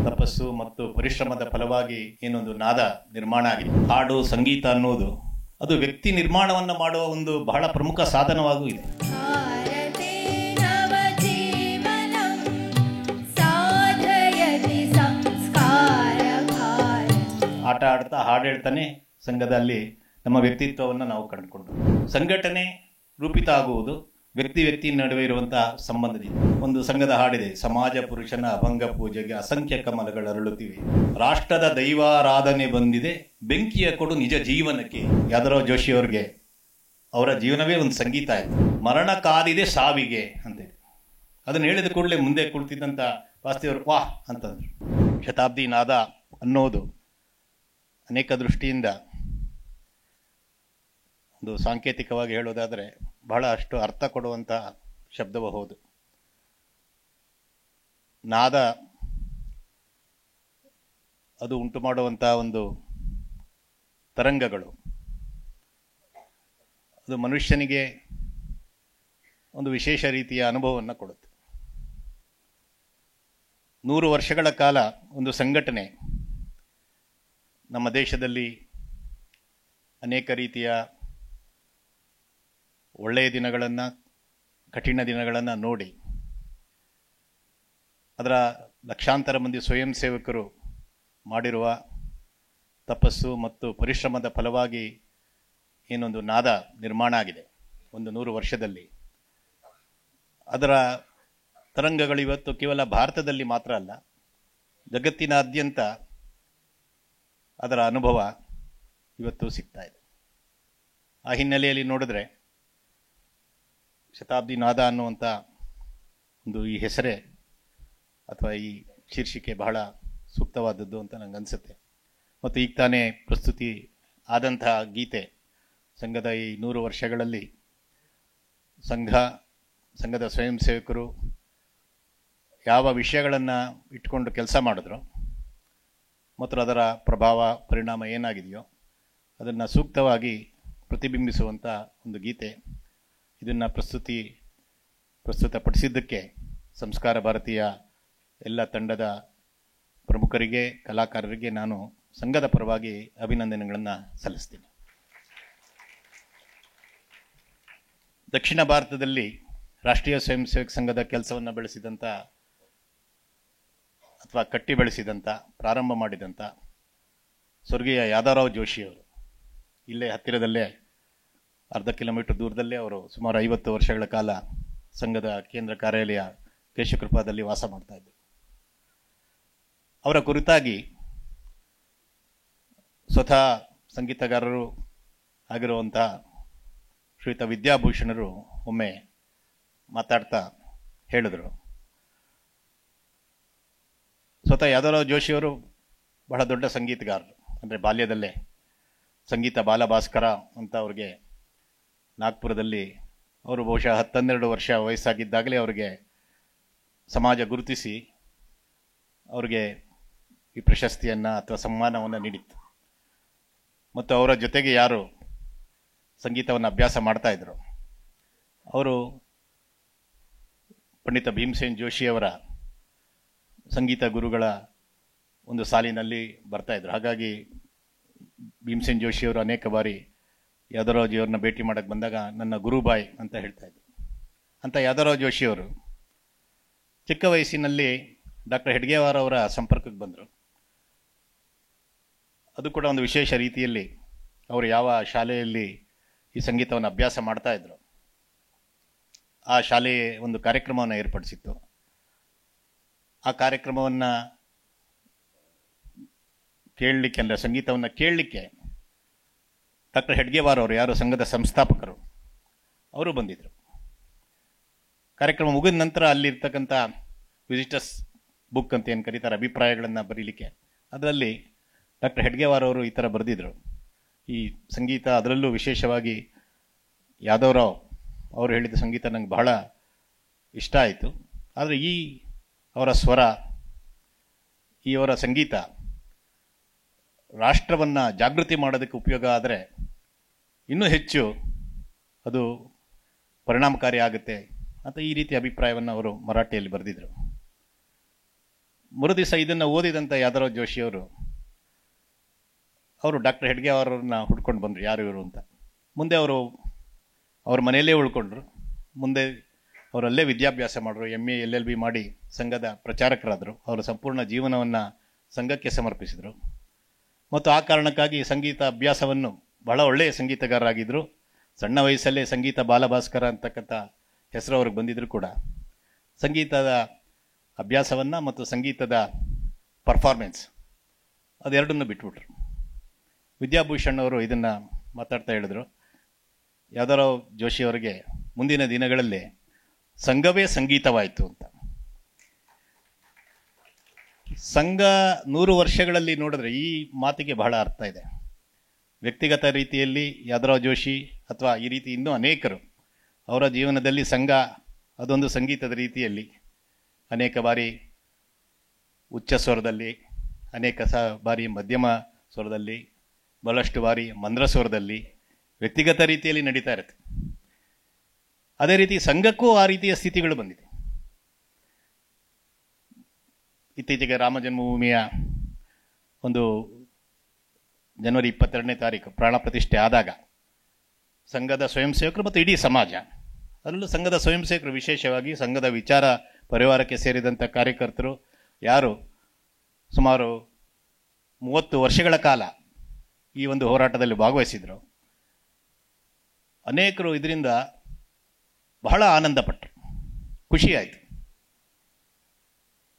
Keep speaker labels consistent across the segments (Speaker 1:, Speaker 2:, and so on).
Speaker 1: ತಪಸ್ಸು ಮತ್ತು ಪರಿಶ್ರಮದ ಫಲವಾಗಿ ಏನೊಂದು ನಾದ ನಿರ್ಮಾಣ ಆಗಿದೆ. ಹಾಡು ಸಂಗೀತ ಅನ್ನೋದು ಅದು ವ್ಯಕ್ತಿ ನಿರ್ಮಾಣವನ್ನು ಮಾಡುವ ಒಂದು ಬಹಳ ಪ್ರಮುಖ ಸಾಧನವಾಗೂ ಇದೆ. ಆಟ ಆಡ್ತಾ ಹಾಡು ಹೇಳ್ತಾನೆ ಸಂಘದಲ್ಲಿ ನಮ್ಮ ವ್ಯಕ್ತಿತ್ವವನ್ನು ನಾವು ಕಂಡುಕೊಂಡು ಸಂಘಟನೆ ರೂಪಿತ ಆಗುವುದು ವ್ಯಕ್ತಿ ನಡುವೆ ಇರುವಂತಹ ಸಂಬಂಧದಿಂದ. ಒಂದು ಸಂಘದ ಹಾಡಿದೆ, ಸಮಾಜ ಪುರುಷನ ಅಭಂಗ ಪೂಜೆಗೆ ಅಸಂಖ್ಯ ಕಮಲಗಳು ಅರಳುತ್ತಿವೆ, ರಾಷ್ಟ್ರದ ದೈವಾರಾಧನೆ ಬಂದಿದೆ, ಬೆಂಕಿಯ ಕೊಡು ನಿಜ ಜೀವನಕ್ಕೆ. ಯಾದರಾವ್ ಜೋಶಿ ಅವ್ರಿಗೆ ಅವರ ಜೀವನವೇ ಒಂದು ಸಂಗೀತ ಆಯಿತು. ಮರಣ ಕಾದಿದೆ ಸಾವಿಗೆ ಅಂತೇಳಿ ಅದನ್ನು ಹೇಳಿದ ಕೂಡಲೇ ಮುಂದೆ ಕುಳಿತಿದ್ದಂಥ ವಾಸ್ತವ್ಯವರು ವಾಹ್ ಅಂತಂದ್ರು. ಶತಾಬ್ದಿ ನಾದ ಅನ್ನೋದು ಅನೇಕ ದೃಷ್ಟಿಯಿಂದ ಒಂದು ಸಾಂಕೇತಿಕವಾಗಿ ಹೇಳೋದಾದರೆ ಬಹಳ ಅಷ್ಟು ಅರ್ಥ ಕೊಡುವಂಥ ಶಬ್ದವೂ ಹೌದು. ನಾದ ಅದು ಉಂಟು ಮಾಡುವಂಥ ಒಂದು ತರಂಗಗಳು ಅದು ಮನುಷ್ಯನಿಗೆ ಒಂದು ವಿಶೇಷ ರೀತಿಯ ಅನುಭವವನ್ನು ಕೊಡುತ್ತೆ. 100 ವರ್ಷಗಳ ಕಾಲ ಒಂದು ಸಂಘಟನೆ ನಮ್ಮ ದೇಶದಲ್ಲಿ ಅನೇಕ ರೀತಿಯ ಒಳ್ಳೆಯ ದಿನಗಳನ್ನು, ಕಠಿಣ ದಿನಗಳನ್ನು ನೋಡಿ ಅದರ ಲಕ್ಷಾಂತರ ಮಂದಿ ಸ್ವಯಂ ಸೇವಕರು ಮಾಡಿರುವ ತಪಸ್ಸು ಮತ್ತು ಪರಿಶ್ರಮದ ಫಲವಾಗಿ ಏನೊಂದು ನಾದ ನಿರ್ಮಾಣ ಆಗಿದೆ ಒಂದು 100 ವರ್ಷದಲ್ಲಿ. ಅದರ ತರಂಗಗಳು ಇವತ್ತು ಕೇವಲ ಭಾರತದಲ್ಲಿ ಮಾತ್ರ ಅಲ್ಲ, ಜಗತ್ತಿನಾದ್ಯಂತ ಅದರ ಅನುಭವ ಇವತ್ತು ಸಿಗ್ತಾ ಇದೆ. ಆ ಹಿನ್ನೆಲೆಯಲ್ಲಿ ನೋಡಿದ್ರೆ ಶತಾಬ್ದಿ ನಾದ ಅನ್ನುವಂಥ ಒಂದು ಈ ಹೆಸರೇ ಅಥವಾ ಈ ಶೀರ್ಷಿಕೆ ಬಹಳ ಸೂಕ್ತವಾದದ್ದು ಅಂತ ನನಗೆ ಅನಿಸುತ್ತೆ. ಮತ್ತು ಈಗ ತಾನೇ ಪ್ರಸ್ತುತಿ ಆದಂತಹ ಗೀತೆ ಸಂಘದ ಈ 100 ವರ್ಷಗಳಲ್ಲಿ ಸಂಘದ ಸ್ವಯಂ ಸೇವಕರು ಯಾವ ವಿಷಯಗಳನ್ನು ಇಟ್ಕೊಂಡು ಕೆಲಸ ಮಾಡಿದ್ರು ಮತ್ತು ಅದರ ಪ್ರಭಾವ ಪರಿಣಾಮ ಏನಾಗಿದೆಯೋ ಅದನ್ನು ಸೂಕ್ತವಾಗಿ ಪ್ರತಿಬಿಂಬಿಸುವಂಥ ಒಂದು ಗೀತೆ. ಇದನ್ನು ಪ್ರಸ್ತುತಪಡಿಸಿದ್ದಕ್ಕೆ ಸಂಸ್ಕಾರ ಭಾರತೀಯ ಎಲ್ಲ ತಂಡದ ಪ್ರಮುಖರಿಗೆ, ಕಲಾಕಾರರಿಗೆ ನಾನು ಸಂಘದ ಪರವಾಗಿ ಅಭಿನಂದನೆಗಳನ್ನು ಸಲ್ಲಿಸ್ತೀನಿ. ದಕ್ಷಿಣ ಭಾರತದಲ್ಲಿ ರಾಷ್ಟ್ರೀಯ ಸ್ವಯಂ ಸೇವಕ ಸಂಘದ ಕೆಲಸವನ್ನು ಬೆಳೆಸಿದಂಥ ಅಥವಾ ಕಟ್ಟಿ ಬೆಳೆಸಿದಂಥ, ಪ್ರಾರಂಭ ಮಾಡಿದಂಥ ಸ್ವರ್ಗೀಯ ಯಾದವರಾವ್ ಜೋಶಿಯವರು ಇಲ್ಲೇ ಹತ್ತಿರದಲ್ಲೇ ಅರ್ಧ ಕಿಲೋಮೀಟರ್ ದೂರದಲ್ಲೇ ಅವರು ಸುಮಾರು 50 ವರ್ಷಗಳ ಕಾಲ ಸಂಘದ ಕೇಂದ್ರ ಕಾರ್ಯಾಲಯ ಕೇಶಕೃಪಾದಲ್ಲಿ ವಾಸ ಮಾಡ್ತಾ ಇದ್ದರು. ಅವರ ಕುರಿತಾಗಿ ಸ್ವತಃ ಸಂಗೀತಗಾರರು ಆಗಿರುವಂಥ ಶ್ರೀಯುತ ವಿದ್ಯಾಭೂಷಣರು ಒಮ್ಮೆ ಮಾತಾಡ್ತಾ ಹೇಳಿದರು, ಸ್ವತಃ ಯಾದವರಾವ್ ಜೋಶಿಯವರು ಬಹಳ ದೊಡ್ಡ ಸಂಗೀತಗಾರರು. ಅಂದರೆ ಬಾಲ್ಯದಲ್ಲೇ ಸಂಗೀತ ಬಾಲಭಾಸ್ಕರ ಅಂತ ಅವ್ರಿಗೆ ನಾಗ್ಪುರದಲ್ಲಿ ಅವರು ಬಹುಶಃ 10-12 ವರ್ಷ ವಯಸ್ಸಾಗಿದ್ದಾಗಲೇ ಅವರಿಗೆ ಸಮಾಜ ಗುರುತಿಸಿ ಅವರಿಗೆ ಈ ಪ್ರಶಸ್ತಿಯನ್ನು ಅಥವಾ ಸನ್ಮಾನವನ್ನು ನೀಡಿತ್ತು. ಮತ್ತು ಅವರ ಜೊತೆಗೆ ಯಾರು ಸಂಗೀತವನ್ನು ಅಭ್ಯಾಸ ಮಾಡ್ತಾಯಿದ್ರು ಅವರು ಪಂಡಿತ ಭೀಮಸೇನ್ ಜೋಶಿಯವರ ಸಂಗೀತ ಗುರುಗಳ ಒಂದು ಸಾಲಿನಲ್ಲಿ ಬರ್ತಾಯಿದ್ರು. ಹಾಗಾಗಿ ಭೀಮಸೇನ್ ಜೋಶಿಯವರು ಅನೇಕ ಬಾರಿ ಯಾದವರಾವ್ ಜಿಯವ್ರನ್ನ ಭೇಟಿ ಮಾಡೋಕ್ಕೆ ಬಂದಾಗ ನನ್ನ ಗುರುಬಾಯ್ ಅಂತ ಹೇಳ್ತಾಯಿದ್ರು. ಅಂತ ಯಾದವರಾವ್ ಜೋಶಿಯವರು ಚಿಕ್ಕ ವಯಸ್ಸಿನಲ್ಲಿ ಡಾಕ್ಟರ್ ಹೆಡ್ಗೇವಾರ್ ಅವರ ಸಂಪರ್ಕಕ್ಕೆ ಬಂದರು. ಅದು ಕೂಡ ಒಂದು ವಿಶೇಷ ರೀತಿಯಲ್ಲಿ ಅವರು ಯಾವ ಶಾಲೆಯಲ್ಲಿ ಈ ಸಂಗೀತವನ್ನು ಅಭ್ಯಾಸ ಮಾಡ್ತಾಯಿದ್ರು ಆ ಶಾಲೆ ಒಂದು ಕಾರ್ಯಕ್ರಮವನ್ನು ಏರ್ಪಡಿಸಿತ್ತು. ಆ ಕಾರ್ಯಕ್ರಮವನ್ನು ಕೇಳಲಿಕ್ಕೆ, ಅಂದರೆ ಸಂಗೀತವನ್ನು ಕೇಳಲಿಕ್ಕೆ ಡಾಕ್ಟರ್ ಹೆಡ್ಗೇವಾರ್ ಅವರು, ಯಾರು ಸಂಘದ ಸಂಸ್ಥಾಪಕರು, ಅವರು ಬಂದಿದ್ದರು. ಕಾರ್ಯಕ್ರಮ ಮುಗಿದ ನಂತರ ಅಲ್ಲಿರ್ತಕ್ಕಂಥ ವಿಸಿಟರ್ಸ್ ಬುಕ್ ಅಂತ ಏನು ಕರೀತಾರೆ, ಅಭಿಪ್ರಾಯಗಳನ್ನು ಬರೀಲಿಕ್ಕೆ, ಅದರಲ್ಲಿ ಡಾಕ್ಟರ್ ಹೆಡ್ಗೇವಾರ್ ಅವರು ಈ ಥರ ಬರೆದಿದ್ರು. ಈ ಸಂಗೀತ, ಅದರಲ್ಲೂ ವಿಶೇಷವಾಗಿ ಯಾದವರಾವ್ ಅವರು ಹೇಳಿದ ಸಂಗೀತ ನನಗೆ ಬಹಳ ಇಷ್ಟ ಆಯಿತು. ಆದರೆ ಈ ಅವರ ಸ್ವರ, ಈ ಅವರ ಸಂಗೀತ ರಾಷ್ಟ್ರವನ್ನು ಜಾಗೃತಿ ಮಾಡೋದಕ್ಕೆ ಉಪಯೋಗ ಆದರೆ ಇನ್ನೂ ಹೆಚ್ಚು ಅದು ಪರಿಣಾಮಕಾರಿ ಆಗುತ್ತೆ ಅಂತ ಈ ರೀತಿ ಅಭಿಪ್ರಾಯವನ್ನು ಅವರು ಮರಾಠಿಯಲ್ಲಿ ಬರೆದಿದ್ರು. ಮರುದಿವಸ ಇದನ್ನು ಓದಿದಂಥ ಯಾದರಾವ್ ಜೋಶಿಯವರು ಡಾಕ್ಟರ್ ಹೆಡ್ಗೆ ಅವರನ್ನ ಹುಡ್ಕೊಂಡು ಬಂದರು, ಯಾರು ಇವರು ಅಂತ. ಮುಂದೆ ಅವ್ರ ಮನೆಯಲ್ಲೇ ಉಳ್ಕೊಂಡ್ರು. ಮುಂದೆ ಅವರಲ್ಲೇ ವಿದ್ಯಾಭ್ಯಾಸ ಮಾಡಿದ್ರು, MA LLB ಮಾಡಿ ಸಂಘದ ಪ್ರಚಾರಕರಾದರು. ಅವರ ಸಂಪೂರ್ಣ ಜೀವನವನ್ನು ಸಂಘಕ್ಕೆ ಸಮರ್ಪಿಸಿದರು. ಮತ್ತು ಆ ಕಾರಣಕ್ಕಾಗಿ ಸಂಗೀತ ಅಭ್ಯಾಸವನ್ನು ಬಹಳ ಒಳ್ಳೆಯ ಸಂಗೀತಗಾರರಾಗಿದ್ದರು. ಸಣ್ಣ ವಯಸ್ಸಲ್ಲೇ ಸಂಗೀತ ಬಾಲಭಾಸ್ಕರ ಅಂತಕ್ಕಂಥ ಹೆಸರು ಅವ್ರಿಗೆ ಬಂದಿದ್ರು ಕೂಡ ಸಂಗೀತದ ಅಭ್ಯಾಸವನ್ನು ಮತ್ತು ಸಂಗೀತದ ಪರ್ಫಾರ್ಮೆನ್ಸ್ ಅದೆರಡನ್ನು ಬಿಟ್ಬಿಟ್ರು. ವಿದ್ಯಾಭೂಷಣ್ ಅವರು ಇದನ್ನು ಮಾತಾಡ್ತಾ ಹೇಳಿದ್ರು, ಯಾದರಾವ್ ಜೋಶಿ ಅವರಿಗೆ ಮುಂದಿನ ದಿನಗಳಲ್ಲಿ ಸಂಘವೇ ಸಂಗೀತವಾಯಿತು ಅಂತ. ಸಂಘ 100 ವರ್ಷಗಳಲ್ಲಿ ನೋಡಿದ್ರೆ ಈ ಮಾತಿಗೆ ಬಹಳ ಅರ್ಥ ಇದೆ. ವ್ಯಕ್ತಿಗತ ರೀತಿಯಲ್ಲಿ ಯಾದರಾವ್ ಜೋಶಿ ಅಥವಾ ಈ ರೀತಿ ಇನ್ನೂ ಅನೇಕರು ಅವರ ಜೀವನದಲ್ಲಿ ಸಂಘ ಅದೊಂದು ಸಂಗೀತದ ರೀತಿಯಲ್ಲಿ ಅನೇಕ ಬಾರಿ ಉಚ್ಚ ಸ್ವರದಲ್ಲಿ, ಅನೇಕ ಬಾರಿ ಮಧ್ಯಮ ಸ್ವರದಲ್ಲಿ, ಬಹಳಷ್ಟು ಬಾರಿ ಮಂದ್ರ ಸ್ವರದಲ್ಲಿ ವ್ಯಕ್ತಿಗತ ರೀತಿಯಲ್ಲಿ ನಡೀತಾ ಇರುತ್ತೆ. ಅದೇ ರೀತಿ ಸಂಘಕ್ಕೂ ಆ ರೀತಿಯ ಸ್ಥಿತಿಗಳು ಬಂದಿದೆ. ಇತ್ತೀಚೆಗೆ ರಾಮ ಜನ್ಮಭೂಮಿಯ ಒಂದು ಜನವರಿ 22ನೇ ತಾರೀಕು ಪ್ರಾಣ ಪ್ರತಿಷ್ಠೆ ಆದಾಗ ಸಂಘದ ಸ್ವಯಂ ಸೇವಕರು ಮತ್ತು ಇಡೀ ಸಮಾಜ, ಅದರಲ್ಲೂ ಸಂಘದ ಸ್ವಯಂ ಸೇವಕರು ವಿಶೇಷವಾಗಿ ಸಂಘದ ವಿಚಾರ ಪರಿವಾರಕ್ಕೆ ಸೇರಿದಂಥ ಕಾರ್ಯಕರ್ತರು ಯಾರು ಸುಮಾರು 30 ವರ್ಷಗಳ ಕಾಲ ಈ ಒಂದು ಹೋರಾಟದಲ್ಲಿ ಭಾಗವಹಿಸಿದರು, ಅನೇಕರು ಇದರಿಂದ ಬಹಳ ಆನಂದಪಟ್ಟರು, ಖುಷಿಯಾಯಿತು.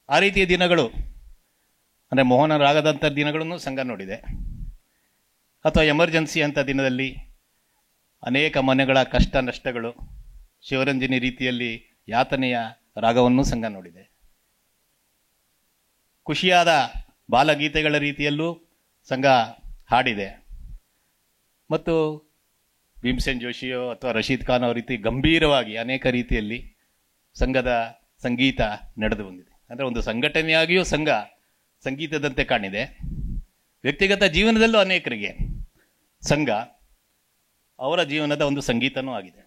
Speaker 1: ಆ ರೀತಿಯ ದಿನಗಳು ಅಂದರೆ ಮೋಹನರಾಗದಂಥ ದಿನಗಳನ್ನು ಸಂಘ ನೋಡಿದೆ. ಅಥವಾ ಎಮರ್ಜೆನ್ಸಿ ಅಂಥ ದಿನದಲ್ಲಿ ಅನೇಕ ಮನೆಗಳ ಕಷ್ಟ ನಷ್ಟಗಳು, ಶಿವರಂಜನಿ ರೀತಿಯಲ್ಲಿ ಯಾತನೆಯ ರಾಗವನ್ನು ಸಂಘ ನೋಡಿದೆ. ಖುಷಿಯಾದ ಬಾಲಗೀತೆಗಳ ರೀತಿಯಲ್ಲೂ ಸಂಘ ಹಾಡಿದೆ. ಮತ್ತು ಭೀಮಸೇನ್ ಜೋಶಿಯೋ ಅಥವಾ ರಶೀದ್ ಖಾನ್ ಅವರ ರೀತಿ ಗಂಭೀರವಾಗಿ ಅನೇಕ ರೀತಿಯಲ್ಲಿ ಸಂಘದ ಸಂಗೀತ ನಡೆದು ಬಂದಿದೆ. ಅಂದರೆ ಒಂದು ಸಂಘಟನೆಯಾಗಿಯೂ ಸಂಘ ಸಂಗೀತದಂತೆ ಕಾಣಿದೆ. ವ್ಯಕ್ತಿಗತ ಜೀವನದಲ್ಲೂ ಅನೇಕರಿಗೆ ಸಂಘ ಅವರ ಜೀವನದ ಒಂದು ಸಂಗೀತನೂ ಆಗಿದೆ.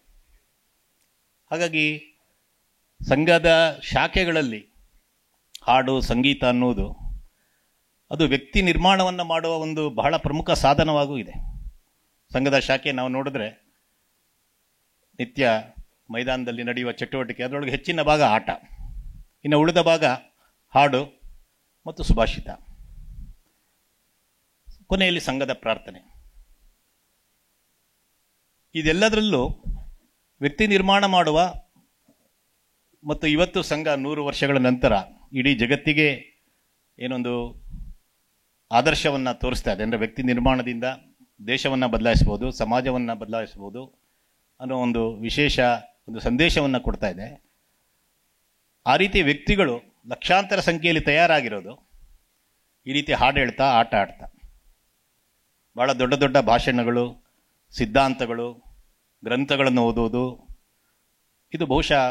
Speaker 1: ಹಾಗಾಗಿ ಸಂಘದ ಶಾಖೆಗಳಲ್ಲಿ ಹಾಡು ಸಂಗೀತ ಅನ್ನುವುದು ಅದು ವ್ಯಕ್ತಿ ನಿರ್ಮಾಣವನ್ನು ಮಾಡುವ ಒಂದು ಬಹಳ ಪ್ರಮುಖ ಸಾಧನವಾಗೂ ಇದೆ. ಸಂಘದ ಶಾಖೆ ನಾವು ನೋಡಿದ್ರೆ ನಿತ್ಯ ಮೈದಾನದಲ್ಲಿ ನಡೆಯುವ ಚಟುವಟಿಕೆ, ಅದರೊಳಗೆ ಹೆಚ್ಚಿನ ಭಾಗ ಆಟ, ಇನ್ನು ಉಳಿದ ಭಾಗ ಹಾಡು ಮತ್ತು ಸುಭಾಷಿತ, ಕೊನೆಯಲ್ಲಿ ಸಂಘದ ಪ್ರಾರ್ಥನೆ. ಇದೆಲ್ಲದರಲ್ಲೂ ವ್ಯಕ್ತಿ ನಿರ್ಮಾಣ ಮಾಡುವ ಮತ್ತು ಇವತ್ತು ಸಂಘ 100 ವರ್ಷಗಳ ನಂತರ ಇಡೀ ಜಗತ್ತಿಗೆ ಏನೊಂದು ಆದರ್ಶವನ್ನು ತೋರಿಸ್ತಾ ಇದೆ. ಅಂದರೆ ವ್ಯಕ್ತಿ ನಿರ್ಮಾಣದಿಂದ ದೇಶವನ್ನು ಬದಲಾಯಿಸ್ಬೋದು, ಸಮಾಜವನ್ನು ಬದಲಾಯಿಸ್ಬೋದು ಅನ್ನೋ ಒಂದು ವಿಶೇಷ ಒಂದು ಸಂದೇಶವನ್ನು ಕೊಡ್ತಾ ಇದೆ. ಆ ರೀತಿ ವ್ಯಕ್ತಿಗಳು ಲಕ್ಷಾಂತರ ಸಂಖ್ಯೆಯಲ್ಲಿ ತಯಾರಾಗಿರೋದು ಈ ರೀತಿ ಹಾಡು ಹೇಳ್ತಾ ಆಟ ಆಡ್ತಾ. ಭಾಳ ದೊಡ್ಡ ದೊಡ್ಡ ಭಾಷಣಗಳು, ಸಿದ್ಧಾಂತಗಳು, ಗ್ರಂಥಗಳನ್ನು ಓದೋದು, ಇದು ಬಹುಶಃ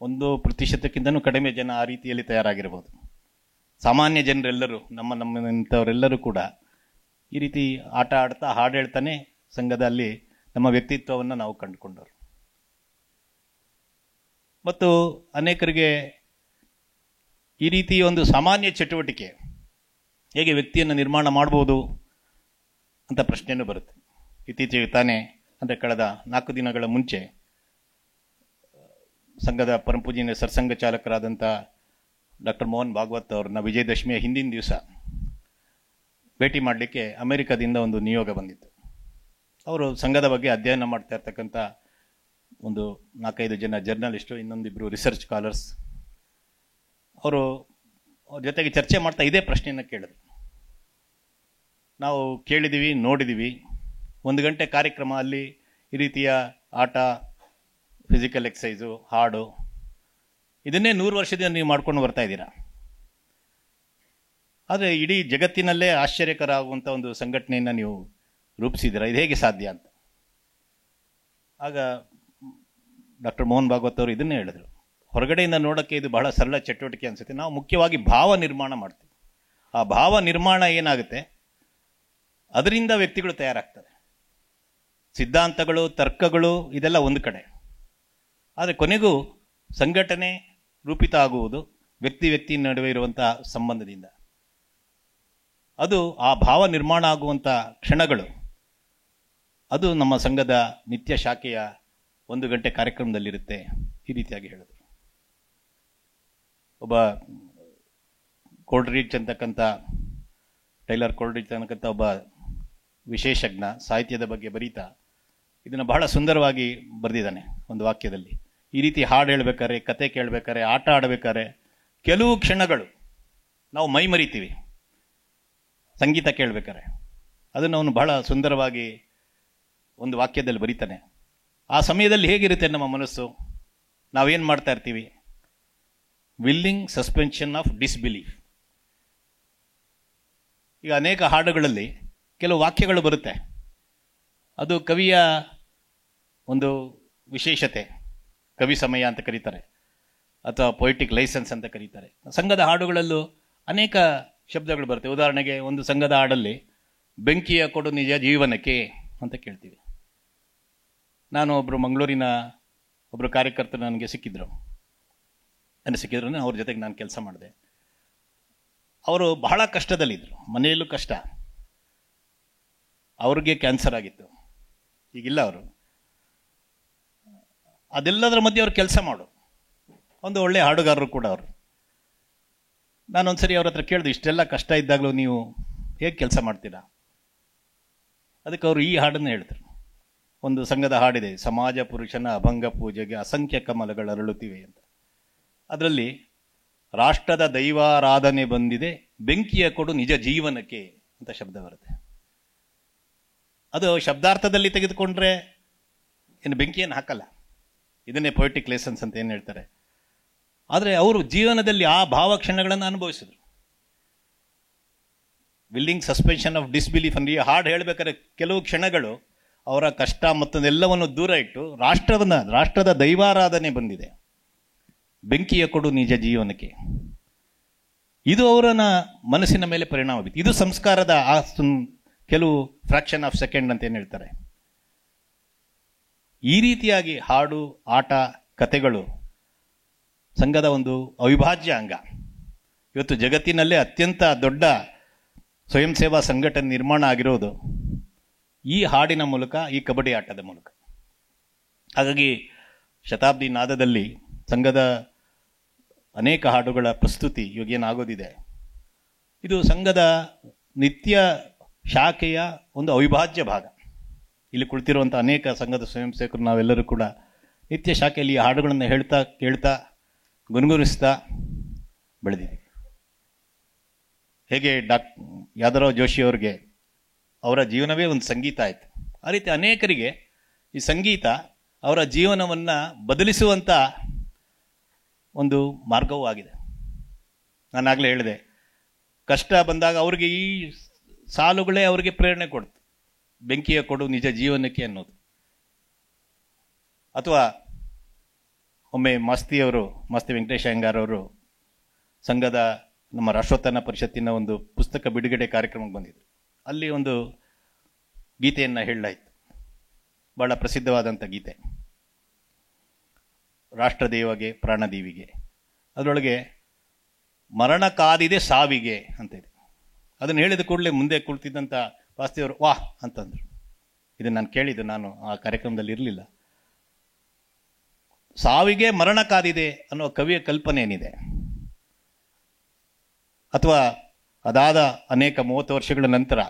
Speaker 1: 1% ಕಡಿಮೆ ಜನ ಆ ರೀತಿಯಲ್ಲಿ ತಯಾರಾಗಿರ್ಬೋದು. ಸಾಮಾನ್ಯ ಜನರೆಲ್ಲರೂ ನಮ್ಮಂಥವರೆಲ್ಲರೂ ಕೂಡ ಈ ರೀತಿ ಆಟ ಆಡ್ತಾ ಹಾಡು ಹೇಳ್ತಾನೆ ಸಂಘದಲ್ಲಿ ನಮ್ಮ ವ್ಯಕ್ತಿತ್ವವನ್ನು ನಾವು ಕಂಡುಕೊಂಡವರು. ಮತ್ತು ಅನೇಕರಿಗೆ ಈ ರೀತಿ ಒಂದು ಸಾಮಾನ್ಯ ಚಟುವಟಿಕೆ ಹೇಗೆ ವ್ಯಕ್ತಿಯನ್ನು ನಿರ್ಮಾಣ ಮಾಡ್ಬೋದು ಅಂತ ಪ್ರಶ್ನೆಯೂ ಬರುತ್ತೆ. ಇತ್ತೀಚೆಗೆ ತಾನೇ ಅಂದರೆ ಕಳೆದ 4 ದಿನಗಳ ಮುಂಚೆ ಸಂಘದ ಪರಮಪೂಜ್ಯನ ಸರ್ಸಂಘ ಚಾಲಕರಾದಂಥ ಡಾಕ್ಟರ್ ಮೋಹನ್ ಭಾಗವತ್ ಅವ್ರನ್ನ ವಿಜಯದಶಮಿಯ ಹಿಂದಿನ ದಿವಸ ಭೇಟಿ ಮಾಡಲಿಕ್ಕೆ ಅಮೆರಿಕದಿಂದ ಒಂದು ನಿಯೋಗ ಬಂದಿತ್ತು. ಅವರು ಸಂಘದ ಬಗ್ಗೆ ಅಧ್ಯಯನ ಮಾಡ್ತಾ ಇರ್ತಕ್ಕಂಥ ಒಂದು 4-5 ಜನ ಜರ್ನಲಿಸ್ಟು, ಇನ್ನೊಂದಿಬ್ಬರು ರಿಸರ್ಚ್ ಸ್ಕಾಲರ್ಸ್, ಅವರು ಅವ್ರ ಜೊತೆಗೆ ಚರ್ಚೆ ಮಾಡ್ತಾ ಇದೇ ಪ್ರಶ್ನೆಯನ್ನು ಕೇಳಿದ್ರು. ನಾವು ಕೇಳಿದ್ದೀವಿ, ನೋಡಿದ್ದೀವಿ, 1 ಗಂಟೆ ಕಾರ್ಯಕ್ರಮ, ಅಲ್ಲಿ ಈ ರೀತಿಯ ಆಟ, ಫಿಸಿಕಲ್ ಎಕ್ಸಸೈಸು, ಹಾಡು, ಇದನ್ನೇ 100 ವರ್ಷದಿಂದ ನೀವು ಮಾಡ್ಕೊಂಡು ಬರ್ತಾ ಇದ್ದೀರಾ. ಆದರೆ ಇಡೀ ಜಗತ್ತಿನಲ್ಲೇ ಆಶ್ಚರ್ಯಕರ ಆಗುವಂಥ ಒಂದು ಸಂಘಟನೆಯನ್ನು ನೀವು ರೂಪಿಸಿದ್ದೀರಾ, ಇದು ಹೇಗೆ ಸಾಧ್ಯ ಅಂತ. ಆಗ ಡಾಕ್ಟರ್ ಮೋಹನ್ ಭಾಗವತ್ ಅವರು ಇದನ್ನೇ ಹೇಳಿದರು, ಹೊರಗಡೆಯಿಂದ ನೋಡೋಕ್ಕೆ ಇದು ಬಹಳ ಸರಳ ಚಟುವಟಿಕೆ ಅನಿಸುತ್ತೆ, ನಾವು ಮುಖ್ಯವಾಗಿ ಭಾವ ನಿರ್ಮಾಣ ಮಾಡ್ತೀವಿ. ಆ ಭಾವ ನಿರ್ಮಾಣ ಏನಾಗುತ್ತೆ, ಅದರಿಂದ ವ್ಯಕ್ತಿಗಳು ತಯಾರಾಗ್ತಾರೆ. ಸಿದ್ಧಾಂತಗಳು, ತರ್ಕಗಳು ಇದೆಲ್ಲ ಒಂದು ಕಡೆ, ಆದರೆ ಕೊನೆಗೂ ಸಂಘಟನೆ ರೂಪಿತ ಆಗುವುದು ವ್ಯಕ್ತಿ ನಡುವೆ ಇರುವಂಥ ಸಂಬಂಧದಿಂದ. ಅದು ಆ ಭಾವ ನಿರ್ಮಾಣ ಆಗುವಂಥ ಕ್ಷಣಗಳು. ಅದು ನಮ್ಮ ಸಂಘದ ನಿತ್ಯ ಶಾಖೆಯ 1 ಗಂಟೆ ಕಾರ್ಯಕ್ರಮದಲ್ಲಿರುತ್ತೆ. ಈ ರೀತಿಯಾಗಿ ಹೇಳಿದರು. ಒಬ್ಬ ಕೋಲ್ಡ್ರಿಡ್ಜ್ ಅಂತಕ್ಕಂಥ ಟೈಲರ್ ಕೋಲ್ಡ್ರಿಡ್ಜ್ ಅಂತಕ್ಕಂಥ ಒಬ್ಬ ವಿಶೇಷಜ್ಞ ಸಾಹಿತ್ಯದ ಬಗ್ಗೆ ಬರೀತಾ ಇದನ್ನು ಬಹಳ ಸುಂದರವಾಗಿ ಬರೆದಿದ್ದಾನೆ ಒಂದು ವಾಕ್ಯದಲ್ಲಿ. ಈ ರೀತಿ ಹಾಡು ಹೇಳ್ಬೇಕಾರೆ, ಕತೆ ಕೇಳಬೇಕಾರೆ, ಆಟ ಆಡಬೇಕಾರೆ ಕೆಲವು ಕ್ಷಣಗಳು ನಾವು ಮೈ ಮರಿತೀವಿ. ಸಂಗೀತ ಕೇಳಬೇಕಾರೆ ಅದನ್ನು ಅವನು ಬಹಳ ಸುಂದರವಾಗಿ ಒಂದು ವಾಕ್ಯದಲ್ಲಿ ಬರೀತಾನೆ. ಆ ಸಮಯದಲ್ಲಿ ಹೇಗಿರುತ್ತೆ ನಮ್ಮ ಮನಸ್ಸು? ನಾವೇನು ಮಾಡ್ತಾ ಇರ್ತೀವಿ? Willing suspension of disbelief. ಈಗ ಅನೇಕ ಹಾಡುಗಳಲ್ಲಿ ಕೆಲವು ವಾಕ್ಯಗಳು ಬರುತ್ತೆ. ಅದು ಕವಿಯ ಒಂದು ವಿಶೇಷತೆ, ಕವಿ ಸಮಯ ಅಂತ ಕರೀತಾರೆ, ಅಥವಾ ಪೊಯಿಟಿಕ್ ಲೈಸೆನ್ಸ್ ಅಂತ ಕರೀತಾರೆ. ಸಂಘದ ಹಾಡುಗಳಲ್ಲೂ ಅನೇಕ ಶಬ್ದಗಳು ಬರುತ್ತೆ. ಉದಾಹರಣೆಗೆ ಒಂದು ಸಂಘದ ಹಾಡಲ್ಲಿ ಬೆಂಕಿಯ ಕೊಡು ನಿಜ ಜೀವನಕ್ಕೆ ಅಂತ ಕೇಳ್ತೀವಿ. ನಾನು ಮಂಗಳೂರಿನ ಒಬ್ಬರು ಕಾರ್ಯಕರ್ತರು ನನಗೆ ಸಿಕ್ಕಿದ್ರು. ಅವ್ರ ಜೊತೆಗೆ ನಾನು ಕೆಲಸ ಮಾಡಿದೆ. ಅವರು ಬಹಳ ಕಷ್ಟದಲ್ಲಿದ್ದರು, ಮನೆಯಲ್ಲೂ ಕಷ್ಟ. ಅವ್ರಿಗೆ ಕ್ಯಾನ್ಸರ್ ಆಗಿತ್ತು, ಈಗಿಲ್ಲ ಅವರು. ಅದೆಲ್ಲದರ ಮಧ್ಯೆ ಅವ್ರು ಕೆಲಸ ಮಾಡು, ಒಂದು ಒಳ್ಳೆ ಹಾಡುಗಾರರು ಕೂಡ ಅವರು. ನಾನೊಂದ್ಸರಿ ಅವ್ರ ಹತ್ರ ಕೇಳಿದೆ, ಇಷ್ಟೆಲ್ಲ ಕಷ್ಟ ಇದ್ದಾಗಲೂ ನೀವು ಹೇಗೆ ಕೆಲಸ ಮಾಡ್ತೀರಾ? ಅದಕ್ಕೆ ಅವರು ಈ ಹಾಡನ್ನು ಹೇಳ್ತಾರೆ. ಒಂದು ಸಂಘದ ಹಾಡಿದೆ, ಸಮಾಜ ಪುರುಷನ ಅಭಂಗ ಪೂಜೆಗೆ ಅಸಂಖ್ಯ ಕಮಲಗಳು ಅರಳುತ್ತಿವೆ ಅಂತ. ಅದರಲ್ಲಿ ರಾಷ್ಟ್ರದ ದೈವಾರಾಧನೆ ಬಂದಿದೆ, ಬೆಂಕಿಯ ಕೊಡು ನಿಜ ಜೀವನಕ್ಕೆ ಅಂತ ಶಬ್ದ ಬರುತ್ತೆ. ಅದು ಶಬ್ದಾರ್ಥದಲ್ಲಿ ತೆಗೆದುಕೊಂಡ್ರೆ ಏನು ಬೆಂಕಿಯನ್ನು ಹಾಕಲ್ಲ. ಇದನ್ನೇ ಪೊಯಿಟಿಕ್ ಲೈಸೆನ್ಸ್ ಅಂತ ಏನು ಹೇಳ್ತಾರೆ. ಆದರೆ ಅವರು ಜೀವನದಲ್ಲಿ ಆ ಭಾವಕ್ಷಣಗಳನ್ನು ಅನುಭವಿಸಿದ್ರು. ವಿಲ್ಲಿಂಗ್ ಸಸ್ಪೆನ್ಷನ್ ಆಫ್ ಡಿಸ್ಬಿಲೀಫ್ ಅಂದ್ರೆ ಈ ಹಾಡು ಹೇಳ್ಬೇಕಾದ್ರೆ ಕೆಲವು ಕ್ಷಣಗಳು ಅವರ ಕಷ್ಟ ಮತ್ತೊಂದೆಲ್ಲವನ್ನು ದೂರ ಇಟ್ಟು ರಾಷ್ಟ್ರದ ದೈವಾರಾಧನೆ ಬಂದಿದೆ, ಬೆಂಕಿಯ ಕೊಡು ನಿಜ ಜೀವನಕ್ಕೆ. ಇದು ಅವರನ್ನ ಮನಸ್ಸಿನ ಮೇಲೆ ಪರಿಣಾಮ ಬೀರಿತು. ಇದು ಸಂಸ್ಕಾರದ ಕೆಲವು ಫ್ರಾಕ್ಷನ್ ಆಫ್ ಸೆಕೆಂಡ್ ಅಂತ ಏನು ಹೇಳ್ತಾರೆ. ಈ ರೀತಿಯಾಗಿ ಹಾಡು, ಆಟ, ಕತೆಗಳು ಸಂಘದ ಒಂದು ಅವಿಭಾಜ್ಯ ಅಂಗ. ಇವತ್ತು ಜಗತ್ತಿನಲ್ಲೇ ಅತ್ಯಂತ ದೊಡ್ಡ ಸ್ವಯಂ ಸೇವಾ ಸಂಘಟನೆ ನಿರ್ಮಾಣ ಆಗಿರೋದು ಈ ಹಾಡಿನ ಮೂಲಕ, ಈ ಕಬಡ್ಡಿ ಆಟದ ಮೂಲಕ. ಹಾಗಾಗಿ ಶತಾಬ್ದಿ ನಾದದಲ್ಲಿ ಸಂಘದ ಅನೇಕ ಹಾಡುಗಳ ಪ್ರಸ್ತುತಿ ಇವಾಗೇನಾಗೋದಿದೆ, ಇದು ಸಂಘದ ನಿತ್ಯ ಶಾಖೆಯ ಒಂದು ಅವಿಭಾಜ್ಯ ಭಾಗ. ಇಲ್ಲಿ ಕುಳಿತಿರುವಂಥ ಅನೇಕ ಸಂಘದ ಸ್ವಯಂ ಸೇವಕರು ನಾವೆಲ್ಲರೂ ಕೂಡ ನಿತ್ಯ ಶಾಖೆಯಲ್ಲಿ ಈ ಹಾಡುಗಳನ್ನು ಹೇಳ್ತಾ, ಕೇಳ್ತಾ, ಗುಣಗುಣಿಸ್ತಾ ಬೆಳೆದಿದೆ. ಹೇಗೆ ಯಾದವರಾವ್ ಜೋಶಿಯವರಿಗೆ ಅವರ ಜೀವನವೇ ಒಂದು ಸಂಗೀತ ಆಯಿತು, ಆ ರೀತಿ ಅನೇಕರಿಗೆ ಈ ಸಂಗೀತ ಅವರ ಜೀವನವನ್ನು ಬದಲಿಸುವಂಥ ಒಂದು ಮಾರ್ಗವೂ ಆಗಿದೆ. ನಾನಾಗಲೇ ಹೇಳಿದೆ, ಕಷ್ಟ ಬಂದಾಗ ಅವ್ರಿಗೆ ಈ ಸಾಲುಗಳೇ ಅವರಿಗೆ ಪ್ರೇರಣೆ ಕೊಡ್ತು, ಬೆಂಕಿಯ ಕೊಡು ನಿಜ ಜೀವನಕ್ಕೆ ಅನ್ನೋದು. ಅಥವಾ ಒಮ್ಮೆ ಮಾಸ್ತಿ ವೆಂಕಟೇಶ ಅಯ್ಯಂಗಾರ್ ಅವರು ಸಂಘದ ನಮ್ಮ ರಾಷ್ಟ್ರೋತ್ಥಾನ ಪರಿಷತ್ತಿನ ಒಂದು ಪುಸ್ತಕ ಬಿಡುಗಡೆ ಕಾರ್ಯಕ್ರಮಕ್ಕೆ ಬಂದಿದ್ರು. ಅಲ್ಲಿ ಒಂದು ಗೀತೆಯನ್ನು ಹೇಳಲಾಯಿತು, ಬಹಳ ಪ್ರಸಿದ್ಧವಾದಂಥ ಗೀತೆ, ರಾಷ್ಟ್ರದೇವಗೆ ಪ್ರಾಣದೇವಿಗೆ. ಅದರೊಳಗೆ ಮರಣ ಕಾದಿದೆ ಸಾವಿಗೆ ಅಂತ ಇದೆ. ಅದನ್ನು ಹೇಳಿದ ಕೂಡಲೇ ಮುಂದೆ ಕುಳಿತಿದ್ದಂಥ ವಾಸ್ತಿಯವರು ವಾಹ್ ಅಂತಂದರು. ಇದನ್ನು ನಾನು ಕೇಳಿದ್ದು, ನಾನು ಆ ಕಾರ್ಯಕ್ರಮದಲ್ಲಿ ಇರಲಿಲ್ಲ. ಸಾವಿಗೆ ಮರಣ ಕಾದಿದೆ ಅನ್ನೋ ಕವಿಯ ಕಲ್ಪನೆ ಏನಿದೆ, ಅಥವಾ ಅದಾದ ಅನೇಕ 30 ವರ್ಷಗಳ ನಂತರ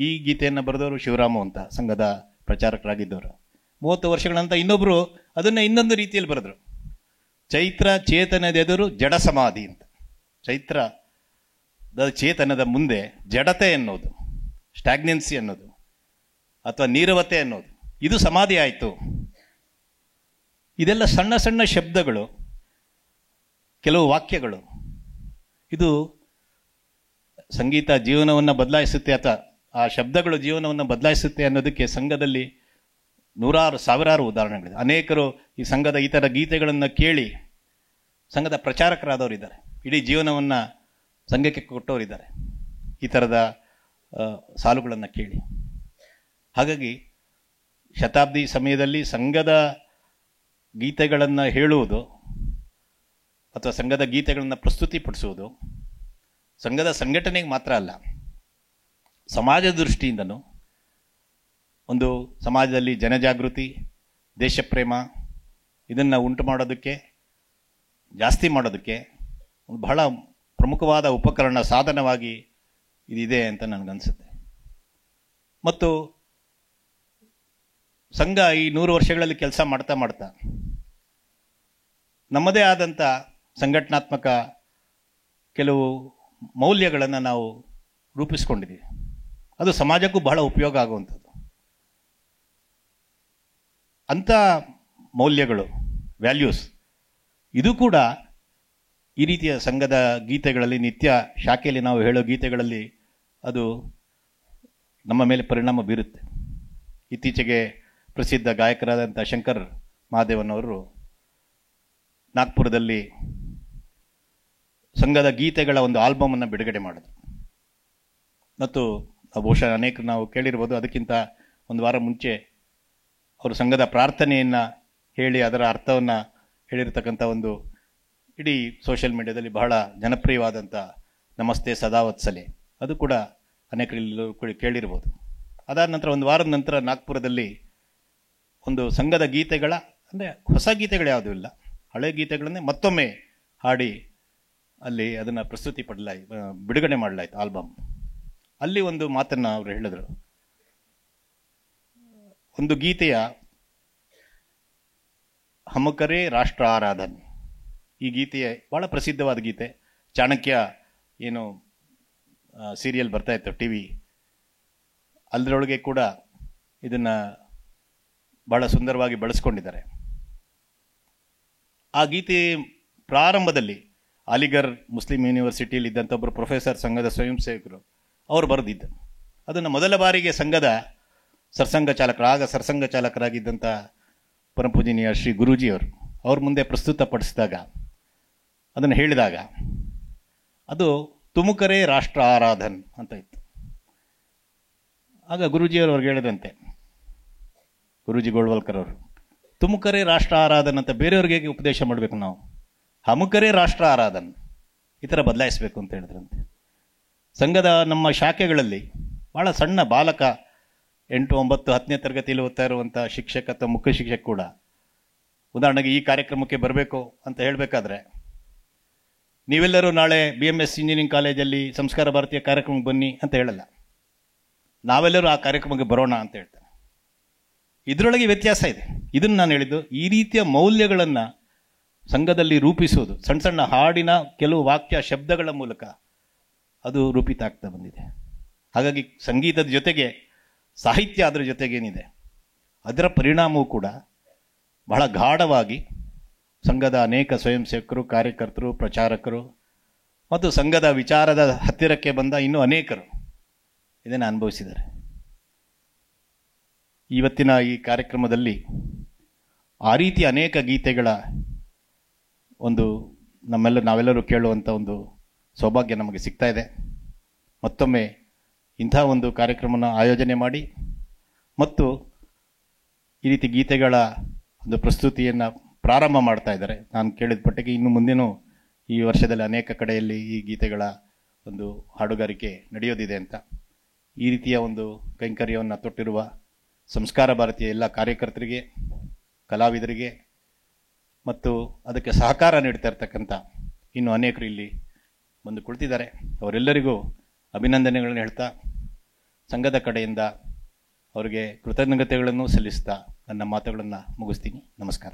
Speaker 1: ಈ ಗೀತೆಯನ್ನು ಬರೆದವರು ಶಿವರಾಮು ಅಂತ ಸಂಘದ ಪ್ರಚಾರಕರಾಗಿದ್ದವರು. 30 ವರ್ಷಗಳ ನಂತರ ಇನ್ನೊಬ್ಬರು ಅದನ್ನು ಇನ್ನೊಂದು ರೀತಿಯಲ್ಲಿ ಬರೆದರು. ಚೈತ್ರ ಚೇತನದೆದುರು ಜಡ ಸಮಾಧಿ ಅಂತ. ಚೈತ್ರದ ಚೇತನದ ಮುಂದೆ ಜಡತೆ ಅನ್ನೋದು, ಸ್ಟ್ಯಾಗ್ನೆನ್ಸಿ ಅನ್ನೋದು, ಅಥವಾ ನೀರವತೆ ಅನ್ನೋದು, ಇದು ಸಮಾಧಿ ಆಯಿತು. ಇದೆಲ್ಲ ಸಣ್ಣ ಸಣ್ಣ ಶಬ್ದಗಳು, ಕೆಲವು ವಾಕ್ಯಗಳು. ಇದು ಸಂಗೀತ ಜೀವನವನ್ನು ಬದಲಾಯಿಸುತ್ತೆ, ಅಥವಾ ಆ ಶಬ್ದಗಳು ಜೀವನವನ್ನು ಬದಲಾಯಿಸುತ್ತೆ ಅನ್ನೋದಕ್ಕೆ ಸಂಘದಲ್ಲಿ ನೂರಾರು ಸಾವಿರಾರು ಉದಾಹರಣೆಗಳಿದೆ. ಅನೇಕರು ಈ ಸಂಘದ ಈ ಥರ ಗೀತೆಗಳನ್ನು ಕೇಳಿ ಸಂಘದ ಪ್ರಚಾರಕರಾದವರಿದ್ದಾರೆ, ಇಡೀ ಜೀವನವನ್ನು ಸಂಘಕ್ಕೆ ಕೊಟ್ಟವರಿದ್ದಾರೆ ಈ ಥರದ ಸಾಲುಗಳನ್ನು ಕೇಳಿ. ಹಾಗಾಗಿ ಶತಾಬ್ದಿ ಸಮಯದಲ್ಲಿ ಸಂಘದ ಗೀತೆಗಳನ್ನು ಹೇಳುವುದು ಅಥವಾ ಸಂಘದ ಗೀತೆಗಳನ್ನು ಪ್ರಸ್ತುತಿಪಡಿಸುವುದು ಸಂಘದ ಸಂಘಟನೆಗೆ ಮಾತ್ರ ಅಲ್ಲ, ಸಮಾಜದ ದೃಷ್ಟಿಯಿಂದನೂ ಒಂದು ಸಮಾಜದಲ್ಲಿ ಜನಜಾಗೃತಿ, ದೇಶಪ್ರೇಮ ಇದನ್ನು ಉಂಟು ಮಾಡೋದಕ್ಕೆ, ಜಾಸ್ತಿ ಮಾಡೋದಕ್ಕೆ ಒಂದು ಬಹಳ ಪ್ರಮುಖವಾದ ಉಪಕರಣ, ಸಾಧನವಾಗಿ ಇದಿದೆ ಅಂತ ನನಗನ್ಸುತ್ತೆ. ಮತ್ತು ಸಂಘ ಈ 100 ವರ್ಷಗಳಲ್ಲಿ ಕೆಲಸ ಮಾಡ್ತಾ ಮಾಡ್ತಾ ನಮ್ಮದೇ ಆದಂಥ ಸಂಘಟನಾತ್ಮಕ ಕೆಲವು ಮೌಲ್ಯಗಳನ್ನು ನಾವು ರೂಪಿಸ್ಕೊಂಡಿದ್ದೀವಿ. ಅದು ಸಮಾಜಕ್ಕೂ ಬಹಳ ಉಪಯೋಗ ಆಗುವಂಥದ್ದು. ಅಂಥ ಮೌಲ್ಯಗಳು, ವ್ಯಾಲ್ಯೂಸ್, ಇದು ಕೂಡ ಈ ರೀತಿಯ ಸಂಘದ ಗೀತೆಗಳಲ್ಲಿ, ನಿತ್ಯ ಶಾಖೆಯಲ್ಲಿ ನಾವು ಹೇಳೋ ಗೀತೆಗಳಲ್ಲಿ ಅದು ನಮ್ಮ ಮೇಲೆ ಪರಿಣಾಮ ಬೀರುತ್ತೆ. ಇತ್ತೀಚೆಗೆ ಪ್ರಸಿದ್ಧ ಗಾಯಕರಾದಂಥ ಶಂಕರ್ ಮಹಾದೇವನವರು ನಾಗ್ಪುರದಲ್ಲಿ ಸಂಘದ ಗೀತೆಗಳ ಒಂದು ಆಲ್ಬಮನ್ನು ಬಿಡುಗಡೆ ಮಾಡಿದ್ರು. ಮತ್ತು ಬಹುಶಃ ಅನೇಕರು ನಾವು ಕೇಳಿರ್ಬೋದು. ಅದಕ್ಕಿಂತ ಒಂದು ವಾರ ಮುಂಚೆ ಅವರು ಸಂಘದ ಪ್ರಾರ್ಥನೆಯನ್ನು ಹೇಳಿ ಅದರ ಅರ್ಥವನ್ನು ಹೇಳಿರ್ತಕ್ಕಂಥ ಒಂದು ಇಡೀ ಸೋಷಿಯಲ್ ಮೀಡಿಯಾದಲ್ಲಿ ಬಹಳ ಜನಪ್ರಿಯವಾದಂಥ ನಮಸ್ತೆ ಸದಾವತ್ಸಲೆ, ಅದು ಕೂಡ ಅನೇಕರು ಕೇಳಿರ್ಬೋದು. ಅದಾದ ನಂತರ ಒಂದು ವಾರದ ನಂತರ ನಾಗ್ಪುರದಲ್ಲಿ ಒಂದು ಸಂಘದ ಗೀತೆಗಳ, ಅಂದರೆ ಹೊಸ ಗೀತೆಗಳು ಯಾವುದೂ ಇಲ್ಲ, ಹಳೆ ಗೀತೆಗಳನ್ನೇ ಮತ್ತೊಮ್ಮೆ ಹಾಡಿ ಅಲ್ಲಿ ಅದನ್ನು ಬಿಡುಗಡೆ ಮಾಡಲಾಯಿತು ಆಲ್ಬಮ್. ಅಲ್ಲಿ ಒಂದು ಮಾತನ್ನು ಅವರು ಹೇಳಿದರು. ಒಂದು ಗೀತೆಯ ಹಮಕರೇ ರಾಷ್ಟ್ರ ಆರಾಧನ್, ಈ ಗೀತೆಯ ಬಹಳ ಪ್ರಸಿದ್ಧವಾದ ಗೀತೆ. ಚಾಣಕ್ಯ ಏನು ಸೀರಿಯಲ್ ಬರ್ತಾ ಇತ್ತು ಟಿ ವಿ, ಅದರೊಳಗೆ ಕೂಡ ಇದನ್ನು ಬಹಳ ಸುಂದರವಾಗಿ ಬಳಸ್ಕೊಂಡಿದ್ದಾರೆ. ಆ ಗೀತೆ ಪ್ರಾರಂಭದಲ್ಲಿ ಅಲಿಗರ್ ಮುಸ್ಲಿಂ ಯೂನಿವರ್ಸಿಟಿಯಲ್ಲಿ ಇದ್ದಂಥ ಒಬ್ಬರು ಪ್ರೊಫೆಸರ್, ಸಂಘದ ಸ್ವಯಂ ಸೇವಕರು, ಅವರು ಬರೆದಿದ್ದು. ಅದನ್ನು ಮೊದಲ ಬಾರಿಗೆ ಸಂಘದ ಸರ್ಸಂಘ ಚಾಲಕರಾಗಿದ್ದಂಥ ಪರಮಪೂಜನೀಯ ಶ್ರೀ ಗುರೂಜಿಯವರು ಅವ್ರ ಮುಂದೆ ಪ್ರಸ್ತುತಪಡಿಸಿದಾಗ, ಅದನ್ನು ಹೇಳಿದಾಗ, ಅದು ತುಮುಕರೇ ರಾಷ್ಟ್ರ ಆರಾಧನ್ ಅಂತ ಇತ್ತು. ಆಗ ಗುರೂಜಿಯವರು ಅವ್ರಿಗೆ ಹೇಳಿದಂತೆ, ಗುರೂಜಿ ಗೋಳ್ವಲ್ಕರ್ ಅವರು, ತುಮುಕರೇ ರಾಷ್ಟ್ರ ಆರಾಧನ್ ಅಂತ ಬೇರೆಯವ್ರಿಗೆ ಉಪದೇಶ ಮಾಡಬೇಕು ನಾವು, ಹಮುಕರೇ ರಾಷ್ಟ್ರ ಆರಾಧನ್ ಈ ಥರ ಬದಲಾಯಿಸಬೇಕು ಅಂತ ಹೇಳಿದ್ರಂತೆ. ಸಂಘದ ನಮ್ಮ ಶಾಖೆಗಳಲ್ಲಿ ಭಾಳ ಸಣ್ಣ ಬಾಲಕ 8, 9, 10ನೇ ತರಗತಿಯಲ್ಲಿ ಓದ್ತಾ ಇರುವಂಥ ಶಿಕ್ಷಕ ಅಥವಾ ಮುಖ್ಯ ಶಿಕ್ಷಕ ಕೂಡ ಉದಾಹರಣೆಗೆ ಈ ಕಾರ್ಯಕ್ರಮಕ್ಕೆ ಬರಬೇಕು ಅಂತ ಹೇಳಬೇಕಾದ್ರೆ, ನೀವೆಲ್ಲರೂ ನಾಳೆ BMS ಇಂಜಿನಿಯರಿಂಗ್ ಕಾಲೇಜಲ್ಲಿ ಸಂಸ್ಕಾರ ಭಾರತೀಯ ಕಾರ್ಯಕ್ರಮಕ್ಕೆ ಬನ್ನಿ ಅಂತ ಹೇಳಲ್ಲ, ನಾವೆಲ್ಲರೂ ಆ ಕಾರ್ಯಕ್ರಮಕ್ಕೆ ಬರೋಣ ಅಂತ ಹೇಳ್ತಾರೆ. ಇದರೊಳಗೆ ವ್ಯತ್ಯಾಸ ಇದೆ. ಇದನ್ನು ನಾನು ಹೇಳಿದ್ದು, ಈ ರೀತಿಯ ಮೌಲ್ಯಗಳನ್ನು ಸಂಘದಲ್ಲಿ ರೂಪಿಸುವುದು ಸಣ್ಣ ಸಣ್ಣ ಹಾಡಿನ ಕೆಲವು ವಾಕ್ಯ ಶಬ್ದಗಳ ಮೂಲಕ ಅದು ರೂಪಿತ ಆಗ್ತಾ ಬಂದಿದೆ. ಹಾಗಾಗಿ ಸಂಗೀತದ ಜೊತೆಗೆ ಸಾಹಿತ್ಯ ಅದರ ಜೊತೆಗೇನಿದೆ, ಅದರ ಪರಿಣಾಮವೂ ಕೂಡ ಬಹಳ ಗಾಢವಾಗಿ ಸಂಘದ ಅನೇಕ ಸ್ವಯಂ ಸೇವಕರು, ಕಾರ್ಯಕರ್ತರು, ಪ್ರಚಾರಕರು ಮತ್ತು ಸಂಘದ ವಿಚಾರದ ಹತ್ತಿರಕ್ಕೆ ಬಂದ ಇನ್ನೂ ಅನೇಕರು ಇದನ್ನು ಅನುಭವಿಸಿದ್ದಾರೆ. ಇವತ್ತಿನ ಈ ಕಾರ್ಯಕ್ರಮದಲ್ಲಿ ಆ ರೀತಿ ಅನೇಕ ಗೀತೆಗಳ ಒಂದು ನಾವೆಲ್ಲರೂ ಕೇಳುವಂಥ ಒಂದು ಸೌಭಾಗ್ಯ ನಮಗೆ ಸಿಗ್ತಾ ಇದೆ. ಮತ್ತೊಮ್ಮೆ ಇಂಥ ಒಂದು ಕಾರ್ಯಕ್ರಮನ ಆಯೋಜನೆ ಮಾಡಿ ಮತ್ತು ಈ ರೀತಿ ಗೀತೆಗಳ ಒಂದು ಪ್ರಸ್ತುತಿಯನ್ನು ಪ್ರಾರಂಭ ಮಾಡ್ತಾ ಇದ್ದಾರೆ. ನಾನು ಕೇಳಿದ ಪಟ್ಟಿಗೆ ಇನ್ನು ಮುಂದೇನೂ ಈ ವರ್ಷದಲ್ಲಿ ಅನೇಕ ಕಡೆಯಲ್ಲಿ ಈ ಗೀತೆಗಳ ಒಂದು ಹಾಡುಗಾರಿಕೆ ನಡೆಯೋದಿದೆ ಅಂತ. ಈ ರೀತಿಯ ಒಂದು ಕೈಂಕರ್ಯವನ್ನು ತೊಟ್ಟಿರುವ ಸಂಸ್ಕಾರ ಭಾರತೀಯ ಎಲ್ಲ ಕಾರ್ಯಕರ್ತರಿಗೆ, ಕಲಾವಿದರಿಗೆ ಮತ್ತು ಅದಕ್ಕೆ ಸಹಕಾರ ನೀಡ್ತಾ ಇರ್ತಕ್ಕಂಥ ಇನ್ನು ಅನೇಕರು ಇಲ್ಲಿ ಬಂದು ಕುಳಿತಿದ್ದಾರೆ. ಅವರೆಲ್ಲರಿಗೂ ಅಭಿನಂದನೆಗಳನ್ನು ಹೇಳ್ತಾ, ಸಂಘದ ಕಡೆಯಿಂದ ಅವರಿಗೆ ಕೃತಜ್ಞತೆಗಳನ್ನು ಸಲ್ಲಿಸ್ತಾ ನನ್ನ ಮಾತುಗಳನ್ನು ಮುಗಿಸ್ತೀನಿ. ನಮಸ್ಕಾರ.